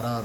RR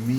ME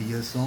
DSO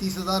30,000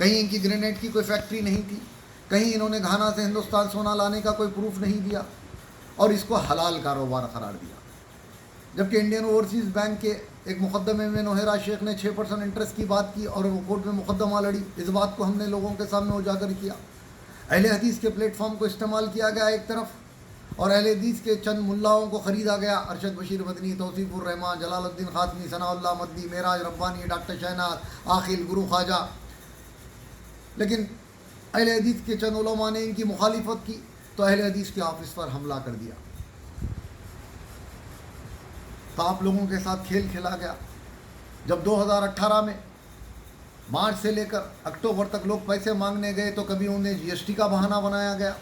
کہیں ان کی grenade کی کوئی فیکٹری نہیں تھی، کہیں انہوں نے گھانا سے ہندوستان سونا لانے کا کوئی پروف نہیں دیا اور اس کو حلال کاروبار قرار دیا. جبکہ انڈین اوورسیز بینک کے ایک مقدمے میں نوحیرا شیخ نے 6% انٹرسٹ کی بات کی اور وہ کورٹ میں مقدمہ لڑی. اس بات کو ہم نے لوگوں کے سامنے اجاگر کیا. اہل حدیث کے پلیٹ فارم کو استعمال کیا گیا ایک طرف، اور اہل حدیث کے چند ملاؤں کو خریدا گیا. ارشد بشیر مدنی، توصیف الرحمان، جلال الدین خاتمی، ثناء اللہ مدنی، معراج ربانی، ڈاکٹر شہناز، عاقل، گرو خواجہ. لیکن اہل حدیث کے چند علماء نے ان کی مخالفت کی تو اہل حدیث کے آفس پر حملہ کر دیا. تو آپ لوگوں کے ساتھ کھیل کھیلا گیا. جب 2018 میں مارچ سے لے کر اکتوبر تک لوگ پیسے مانگنے گئے تو کبھی انہیں جی ایس ٹی کا بہانہ بنایا گیا،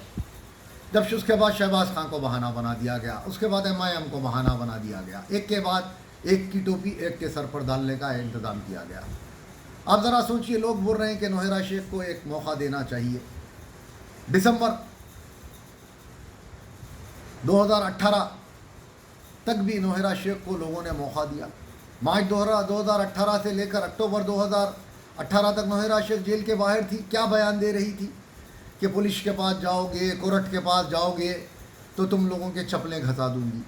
جب اس کے بعد شہباز خان کو بہانہ بنا دیا گیا، اس کے بعد MIM کو بہانہ بنا دیا گیا، ایک کے بعد ایک کی ٹوپی ایک کے سر پر ڈالنے کا انتظام کیا گیا. آپ ذرا سوچئے، لوگ بول رہے ہیں کہ نوحیرا شیخ کو ایک موقع دینا چاہیے. دسمبر 2018 تک بھی نوحیرا شیخ کو لوگوں نے موقع دیا. مارچ 2018 سے لے کر اکتوبر 2018 تک نوحیرا شیخ جیل کے باہر تھی. کیا بیان دے رہی تھی کہ پولیس کے پاس جاؤ گے، کورٹ کے پاس جاؤ گے تو تم لوگوں کے چپلیں گھسا دوں گی.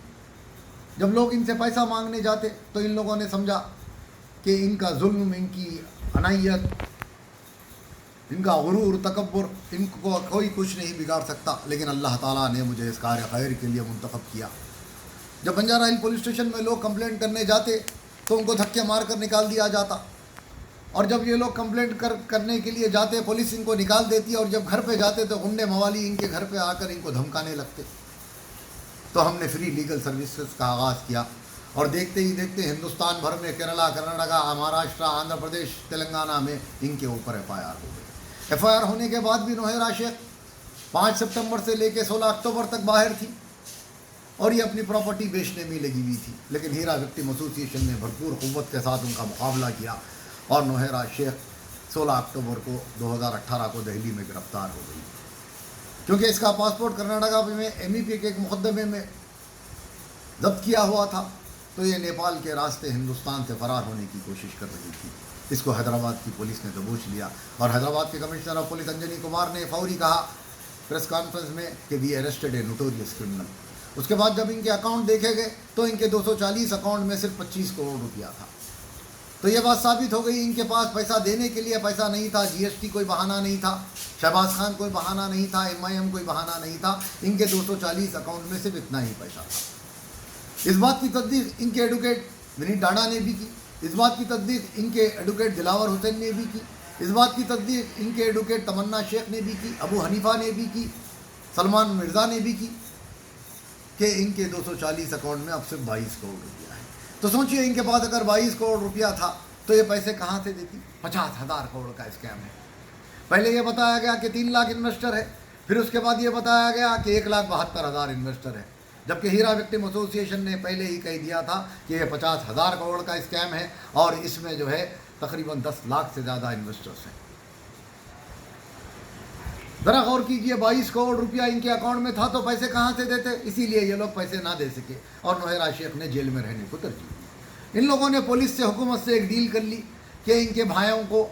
جب لوگ ان سے پیسہ مانگنے جاتے تو ان لوگوں نے سمجھا کہ ان کا ظلم، ان کی عنایت، ان کا غرور، تکبر، ان کو کوئی کچھ نہیں بگاڑ سکتا. لیکن اللہ تعالیٰ نے مجھے اس کار خیر کے لیے منتخب کیا. جب بنجارہ ہل پولیس اسٹیشن میں لوگ کمپلینٹ کرنے جاتے تو ان کو دھکے مار کر نکال دیا جاتا، اور جب یہ لوگ کمپلینٹ کرنے کے لیے جاتے پولیس ان کو نکال دیتی، اور جب گھر پہ جاتے تو غنڈے موالی ان کے گھر پہ آ کر ان کو دھمکانے لگتے. تو ہم نے فری لیگل سروسز کا آغاز کیا، اور دیکھتے ہی دیکھتے ہندوستان بھر میں کیرلا، کرناٹکا، مہاراشٹرا، آندھرا پردیش، تلنگانہ میں ان کے اوپر FIR ہو گئے. FIR ہونے کے بعد بھی نوحیرا شیخ 5 ستمبر سے لے کے 16 اکتوبر تک باہر تھی اور یہ اپنی پراپرٹی بیچنے میں لگی ہوئی تھی. لیکن ہیرا وکٹم ایسوسی نے بھرپور قوت کے ساتھ ان کا مقابلہ کیا اور نوحیرا شیخ 16 اکتوبر کو 2018 کو دہلی میں گرفتار ہو گئی. کیونکہ اس کا پاسپورٹ کرناٹکا میں MEP کے ایک مقدمے میں ضبط کیا ہوا تھا تو یہ نیپال کے راستے ہندوستان سے فرار ہونے کی کوشش کر رہی تھی. اس کو حیدرآباد کی پولیس نے دبوچ لیا اور حیدرآباد کے commissioner of police Anjani Kumar نے فوری کہا پریس کانفرنس میں کہ وی اریسٹڈ اے نوٹوریس کرمنل. اس کے بعد جب ان کے اکاؤنٹ دیکھے گئے تو ان کے 240 اکاؤنٹ میں صرف 25 کروڑ روپیہ تھا. تو یہ بات ثابت ہو گئی ان کے پاس پیسہ دینے کے لیے پیسہ نہیں تھا. GST کوئی بہانہ نہیں تھا، شہباز خان کوئی بہانہ نہیں تھا، MIM کوئی بہانہ نہیں تھا. ان کے 240 اکاؤنٹ میں صرف اتنا ہی پیسہ تھا. اس بات کی تصدیق ان کے ایڈوکیٹ ونیت ڈاڈا نے بھی کی، اس بات کی تصدیق ان کے ایڈوکیٹ دلاور حسین نے بھی کی، اس بات کی تصدیق ان کے ایڈوکیٹ تمنا شیخ نے بھی کی، ابو حنیفہ نے بھی کی، سلمان مرزا نے بھی کی کہ ان کے 240 اکاؤنٹ میں اب صرف 22 کروڑ روپیہ ہے. تو سوچئے ان کے پاس اگر 22 کروڑ روپیہ تھا تو یہ پیسے کہاں سے دیتی؟ 50,000 کروڑ کا اسکیم ہے. پہلے یہ بتایا گیا کہ 3 لاکھ انویسٹر ہے، پھر اس کے بعد یہ بتایا گیا کہ 1,72,000 انویسٹر ہے، جبکہ ہیرا وکٹم ایسوسی نے پہلے ہی کہہ دیا تھا کہ یہ 50,000 کروڑ کا اسکیم ہے اور اس میں جو ہے تقریباً 10 لاکھ سے زیادہ انویسٹرز ہیں. ذرا غور کیجئے، 22 کروڑ روپیہ ان کے اکاؤنٹ میں تھا تو پیسے کہاں سے دیتے؟ اسی لیے یہ لوگ پیسے نہ دے سکے اور نوحیرا شیخ نے جیل میں رہنے کو ترجیح دی. ان لوگوں نے پولیس سے، حکومت سے ایک ڈیل کر لی کہ ان کے بھائیوں کو،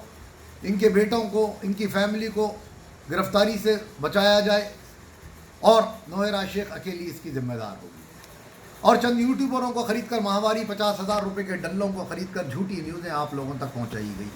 ان کے بیٹوں کو، ان کی فیملی کو گرفتاری سے بچایا جائے اور نوحیرا شیخ اکیلی اس کی ذمہ دار ہوگی. اور چند یوٹیوبروں کو خرید کر ماہواری 50,000 روپے کے ڈلوں کو خرید کر جھوٹی نیوزیں آپ لوگوں تک پہنچائی گئی.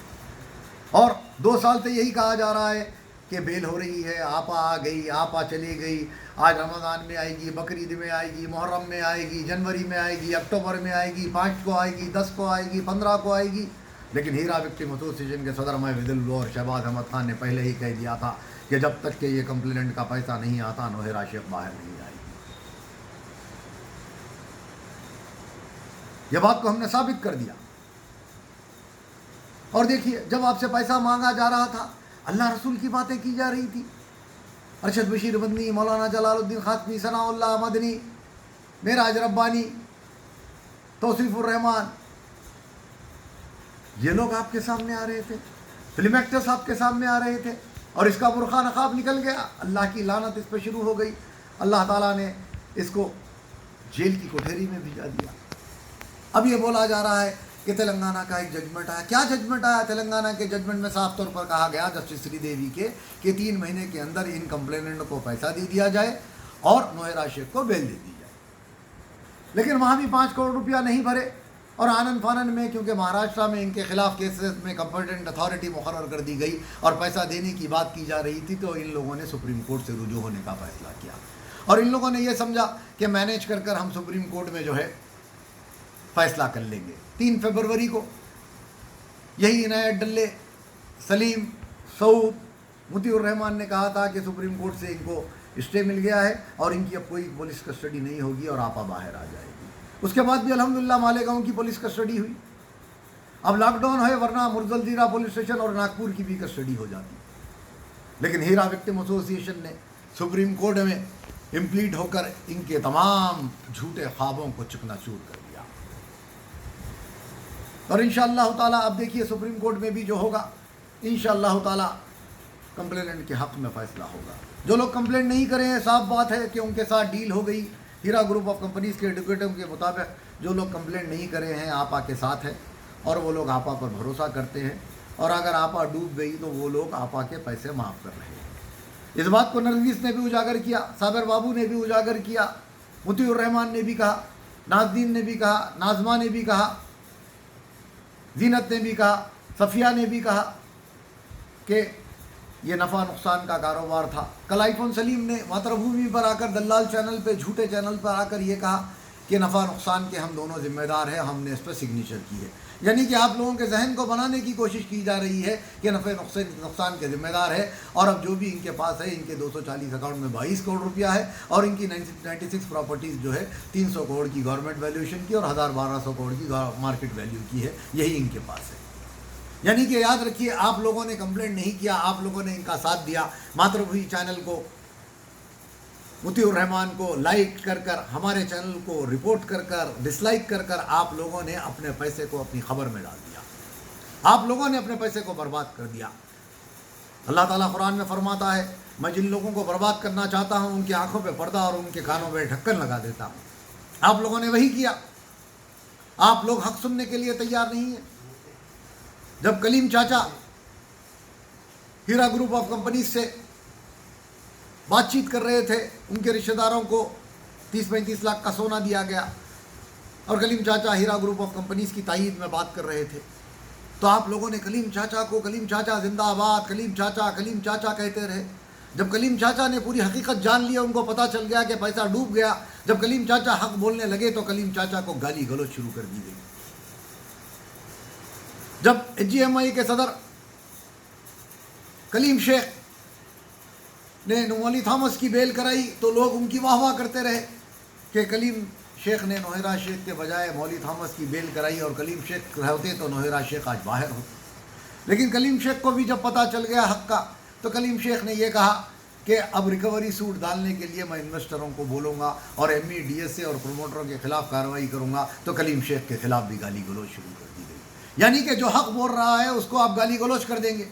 اور 2 سال سے یہی کہا جا رہا ہے کہ بیل ہو رہی ہے، آپا آ گئی، آپا چلی گئی، آج رمضان میں آئے گی، بقرعید میں آئے گی، محرم میں آئے گی، جنوری میں آئے گی، اکتوبر میں آئے گی، 5 کو آئے گی، 10 کو آئے گی، 15 کو آئے گی. لیکن ہیرا وکٹم ایسوسی کے صدر محمد اور شہباز احمد خان نے پہلے ہی کہہ دیا تھا کہ جب تک کہ یہ کمپلینٹ کا پیسہ نہیں آتا نوحیرا شیخ باہر نہیں آئے گی. یہ بات کو ہم نے ثابت کر دیا. اور دیکھیے، جب آپ سے پیسہ مانگا جا رہا تھا اللہ رسول کی باتیں کی جا رہی تھی. ارشد بشیر مدنی، مولانا جلال الدین خاتمی، ثناء اللہ مدنی، معراج ربانی، توصیف الرحمان، یہ لوگ آپ کے سامنے آ رہے تھے، فلم ایکٹرز آپ کے سامنے آ رہے تھے، اور اس کا برقع نقاب نکل گیا. اللہ کی لعنت اس پہ شروع ہو گئی. اللہ تعالیٰ نے اس کو جیل کی کوٹھری میں بھیجا دیا. اب یہ بولا جا رہا ہے کہ تلنگانہ کا ایک ججمنٹ آیا. کیا ججمنٹ آیا؟ تلنگانہ کے ججمنٹ میں صاف طور پر کہا گیا جسٹس سری دیوی کے کہ 3 مہینے کے اندر ان کمپلیننٹ کو پیسہ دے دیا جائے اور نوہرا شیخ کو بیل دے دی جائے. لیکن وہاں بھی 5 کروڑ روپیہ نہیں بھرے، اور آنند فانند میں کیونکہ مہاراشٹرا میں ان کے خلاف کیسز میں کمپیٹنٹ اتھارٹی مقرر کر دی گئی اور پیسہ دینے کی بات کی جا رہی تھی، تو ان لوگوں نے سپریم کورٹ سے رجوع ہونے کا فیصلہ کیا. اور ان لوگوں نے یہ سمجھا کہ مینیج کر کر ہم سپریم کورٹ میں جو ہے فیصلہ کر لیں گے. 3 فروری کو یہی عنایت ڈلے، سلیم، سعود، مطیع الرحمان نے کہا تھا کہ سپریم کورٹ سے ان کو اسٹے مل گیا ہے اور ان کی اب کوئی پولیس کسٹڈی نہیں ہوگی اور آپا باہر آ جائے گی. اس کے بعد بھی الحمدللہ مالیگاؤں کی پولیس کسٹڈی ہوئی. اب لاک ڈاؤن ہے، ورنہ مرزلزیرہ پولیس اسٹیشن اور ناگپور کی بھی کسٹڈی ہو جاتی. لیکن ہیرا وکٹم ایسوسی ایشن نے سپریم کورٹ میں امپلیٹ ہو کر ان کے تمام جھوٹے خوابوں کو چکنا چور کر دیا. اور انشاءاللہ تعالیٰ اب دیکھیے سپریم کورٹ میں بھی جو ہوگا انشاءاللہ تعالیٰ کمپلیننٹ کے حق میں فیصلہ ہوگا. جو لوگ کمپلینٹ نہیں کرے ہیں، صاف بات ہے کہ ان کے ساتھ ڈیل ہو گئی. ہیرا گروپ آف کمپنیز کے ایڈوکیٹوں کے مطابق جو لوگ کمپلینٹ نہیں کرے ہیں آپا کے ساتھ ہیں اور وہ لوگ آپا پر بھروسہ کرتے ہیں، اور اگر آپا ڈوب گئی تو وہ لوگ آپا کے پیسے معاف کر رہے ہیں. اس بات کو نرگس نے بھی اجاگر کیا، صابر بابو نے بھی اجاگر کیا، مطیع الرحمان نے بھی کہا، نازدین نے بھی کہا، ناظمہ نے بھی کہا، زینت نے بھی کہا، صفیہ نے بھی کہا کہ یہ نفع نقصان کا کاروبار تھا. کل آئی فون سلیم نے ماتر بھومی پر آ کر دلال چینل پہ، جھوٹے چینل پر آ کر یہ کہا کہ نفع نقصان کے ہم دونوں ذمہ دار ہیں، ہم نے اس پہ سگنیچر کی ہے. یعنی کہ آپ لوگوں کے ذہن کو بنانے کی کوشش کی جا رہی ہے کہ نفع نقصان کے ذمہ دار ہے، اور اب جو بھی ان کے پاس ہے، ان کے 240 اکاؤنٹ میں 22 کروڑ روپیہ ہے، اور ان کی 96 پراپرٹیز جو ہے 300 کروڑ کی گورنمنٹ ویلیوشن کی اور 1200 کروڑ کی مارکیٹ ویلیو کی ہے، یہی ان کے پاس ہے. یعنی کہ یاد رکھیے، آپ لوگوں نے کمپلینٹ نہیں کیا، آپ لوگوں نے ان کا ساتھ دیا. ماتر بھومی چینل کو، مطیع الرحمان کو لائک کر کر، ہمارے چینل کو رپورٹ کر کر، ڈس لائک کر کر، آپ لوگوں نے اپنے پیسے کو اپنی خبر میں ڈال دیا. آپ لوگوں نے اپنے پیسے کو برباد کر دیا. اللہ تعالیٰ قرآن میں فرماتا ہے، میں جن لوگوں کو برباد کرنا چاہتا ہوں ان کی آنکھوں پہ پردہ اور ان کے کانوں پہ ڈھکن لگا دیتا ہوں. آپ لوگوں نے وہی کیا. آپ لوگ حق سننے کے لیے تیار نہیں ہیں. جب کلیم چاچا ہیرا گروپ آف کمپنیز سے بات چیت کر رہے تھے، ان کے رشتہ داروں کو 30-35 لاکھ کا سونا دیا گیا، اور کلیم چاچا ہیرا گروپ آف کمپنیز کی تائید میں بات کر رہے تھے، تو آپ لوگوں نے کلیم چاچا کو، کلیم چاچا زندہ آباد، کلیم چاچا کہتے رہے. جب کلیم چاچا نے پوری حقیقت جان لیا، ان کو پتہ چل گیا کہ پیسہ ڈوب گیا، جب کلیم چاچا حق بولنے لگے تو کلیم چاچا کو گالی گلوچ شروع کر دی گئی. جب GMI کے صدر کلیم شیخ نے مولی تھامس کی بیل کرائی تو لوگ ان کی واہ واہ کرتے رہے کہ کلیم شیخ نے نوہرا شیخ کے بجائے مولی تھامس کی بیل کرائی، اور کلیم شیخ ہوتے تو نوہرا شیخ آج باہر ہوتے. لیکن کلیم شیخ کو بھی جب پتہ چل گیا حق کا، تو کلیم شیخ نے یہ کہا کہ اب ریکوری سوٹ ڈالنے کے لیے میں انویسٹروں کو بولوں گا اور ME DSA اور پروموٹروں کے خلاف کارروائی کروں گا. تو کلیم شیخ کے خلاف بھی گالی گلوچ شروع کر دی گئی. یعنی کہ جو حق بول رہا ہے اس کو آپ گالی گلوچ کر دیں گے.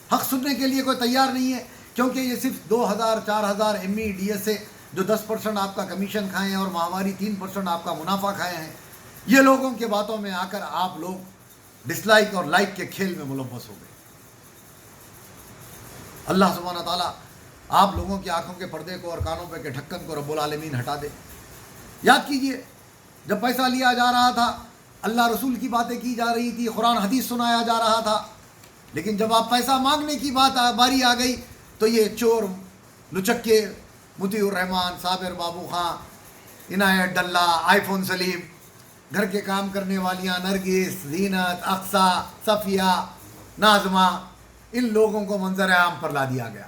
حق سننے کے لیے کوئی تیار نہیں ہے، کیونکہ یہ صرف 2000-4000 ME DSA جو 10% آپ کا کمیشن کھائے ہیں اور ماہواری 3% آپ کا منافع کھائے ہیں، یہ لوگوں کے باتوں میں آ کر آپ لوگ ڈس لائک اور لائک کے کھیل میں ملوث ہو گئے. اللہ سبحانہ تعالیٰ آپ لوگوں کی آنکھوں کے پردے کو اور کانوں پہ کے ڈھکن کو رب العالمین ہٹا دے. یاد کیجئے، جب پیسہ لیا جا رہا تھا، اللہ رسول کی باتیں کی جا رہی تھی، قرآن حدیث سنایا جا رہا تھا، لیکن جب آپ پیسہ مانگنے کی باری آ گئی تو یہ چور لچکے مطیع الرحمان، صابر بابو خان، عنایت ڈلہ، آئی فون سلیم، گھر کے کام کرنے والیاں نرگس، زینت، اقصیٰ، صفیہ، ناظمہ، ان لوگوں کو منظر عام پر لا دیا گیا.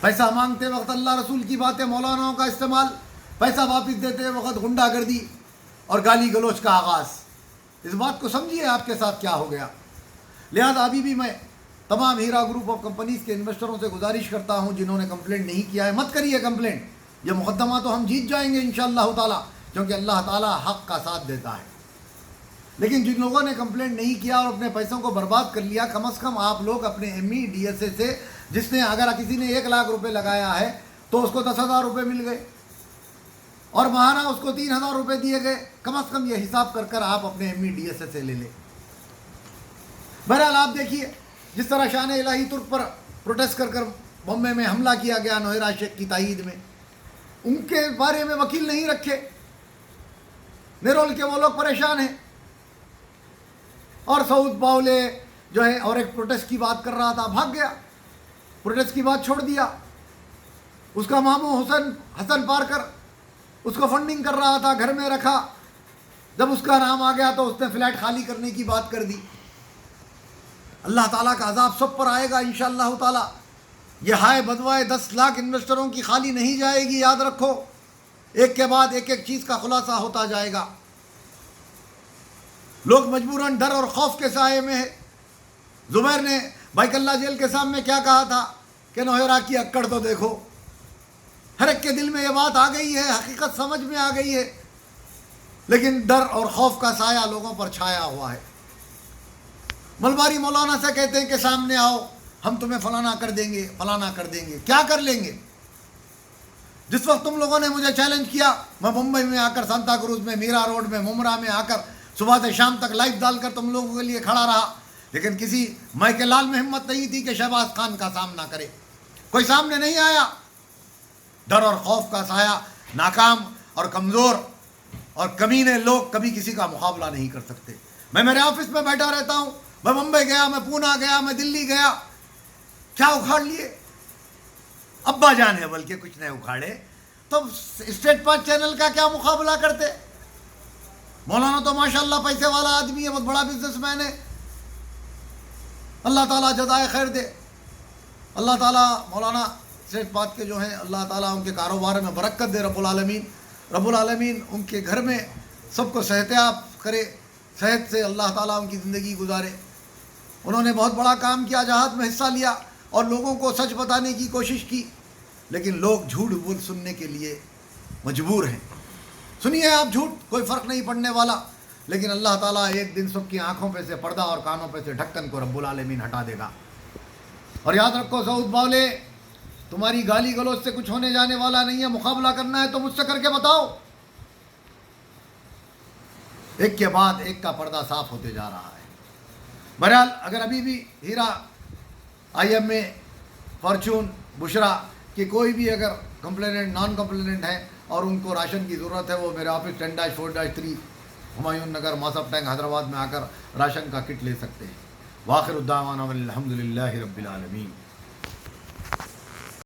پیسہ مانگتے وقت اللہ رسول کی باتیں، مولاناؤں کا استعمال، پیسہ واپس دیتے وقت غنڈہ گردی اور گالی گلوچ کا آغاز. اس بات کو سمجھیے آپ کے ساتھ کیا ہو گیا. لہذا ابھی بھی میں تمام ہیرا گروپ آف کمپنیز کے انویسٹروں سے گزارش کرتا ہوں جنہوں نے کمپلینٹ نہیں کیا ہے، مت کریے کمپلینٹ. یہ مقدمہ تو ہم جیت جائیں گے انشاءاللہ تعالیٰ، کیونکہ اللہ تعالیٰ حق کا ساتھ دیتا ہے. لیکن جن لوگوں نے کمپلینٹ نہیں کیا اور اپنے پیسوں کو برباد کر لیا، کم از کم آپ لوگ اپنے ME DSA سے، جس نے اگر کسی نے 1 لاکھ روپے لگایا ہے تو اس کو 10,000 روپے مل گئے، اور ماہانہ اس کو 3,000 روپے دیے گئے. کم از کم یہ حساب کر کر آپ اپنے ایم ای ڈی ایس سے لے لیں. بہرحال آپ دیکھیے جس طرح شان الہی ترک پر پروٹیسٹ کر کر بمبے میں حملہ کیا گیا نوہیرا شیخ کی تائید میں، ان کے بارے میں وکیل نہیں رکھے. نیرول کے وہ لوگ پریشان ہیں. اور سعود باولے جو ہے اور ایک پروٹیسٹ کی بات کر رہا تھا، بھاگ گیا، پروٹیسٹ کی بات چھوڑ دیا. اس کا ماموں حسن پارکر اس کو فنڈنگ کر رہا تھا، گھر میں رکھا. جب اس کا نام آ گیا تو اس نے فلیٹ خالی کرنے کی بات کر دی. اللہ تعالیٰ کا عذاب سب پر آئے گا انشاءاللہ تعالیٰ. یہ ہائے بدوائے 10 لاکھ انویسٹروں کی خالی نہیں جائے گی، یاد رکھو. ایک کے بعد ایک ایک چیز کا خلاصہ ہوتا جائے گا. لوگ مجبوراً ڈر اور خوف کے سائے میں ہے. زبیر نے بھائی کلّہ جیل کے سامنے کیا کہا تھا کہ نوہیرا کی اکڑ تو دیکھو. ہر ایک کے دل میں یہ بات آ گئی ہے، حقیقت سمجھ میں آ گئی ہے، لیکن ڈر اور خوف کا سایہ لوگوں پر چھایا ہوا ہے. ملباری مولانا سے کہتے ہیں کہ سامنے آؤ، ہم تمہیں فلانا کر دیں گے، فلانا کر دیں گے. کیا کر لیں گے؟ جس وقت تم لوگوں نے مجھے چیلنج کیا، میں ممبئی میں آ کر، سانتا کروز میں، میرا روڈ میں، ممرا میں آ کر صبح سے شام تک لائیو ڈال کر تم لوگوں کے لیے کھڑا رہا، لیکن کسی مائیکل لال میں ہمت نہیں تھی کہ شہباز خان کا سامنا کرے. کوئی سامنے نہیں آیا. ڈر اور خوف کا سایہ. ناکام اور کمزور اور کمینے لوگ کبھی کسی کا مقابلہ نہیں کر سکتے. میں میرے آفس میں بیٹھا رہتا ہوں، میں ممبئی گیا، میں پونا گیا، میں دلی گیا، کیا اکھاڑ لیے؟ ابا جان ہے بلکہ کچھ نہیں اکھاڑے. تو اسٹیٹ 5 چینل کا کیا مقابلہ کرتے؟ مولانا تو ماشاءاللہ پیسے والا آدمی ہے، بہت بڑا بزنس مین ہے. اللہ تعالیٰ جزائے خیر دے. اللہ تعالیٰ مولانا اسٹیٹ 5 کے جو ہیں، اللہ تعالیٰ ان کے کاروبار میں برکت دے. رب العالمین ان کے گھر میں سب کو صحتیاب کرے، صحت سے اللہ تعالیٰ ان کی زندگی گزارے. انہوں نے بہت بڑا کام کیا، جہاد میں حصہ لیا اور لوگوں کو سچ بتانے کی کوشش کی، لیکن لوگ جھوٹ بول سننے کے لیے مجبور ہیں. سنیے آپ جھوٹ، کوئی فرق نہیں پڑنے والا، لیکن اللہ تعالیٰ ایک دن سب کی آنکھوں پہ سے پردہ اور کانوں پہ سے ڈھکن کو رب العالمین ہٹا دے گا. اور یاد رکھو سعود باولے، تمہاری گالی گلوچ سے کچھ ہونے جانے والا نہیں ہے. مقابلہ کرنا ہے تو مجھ سے کر کے بتاؤ. ایک کے بعد ایک کا پردہ صاف ہوتے جا رہا ہے. بہرحال اگر ابھی بھی ہیرا، آئی ایم اے، فارچون، بشرا کہ کوئی بھی اگر کمپلیننٹ، نان کمپلیننٹ ہے اور ان کو راشن کی ضرورت ہے، وہ میرے آفس 10-4-3 ہمایوں نگر، ماسب ٹینک، حیدرآباد میں آ کر راشن کا کٹ لے سکتے ہیں. واخر الدعوانا الحمد للہ رب العالمین.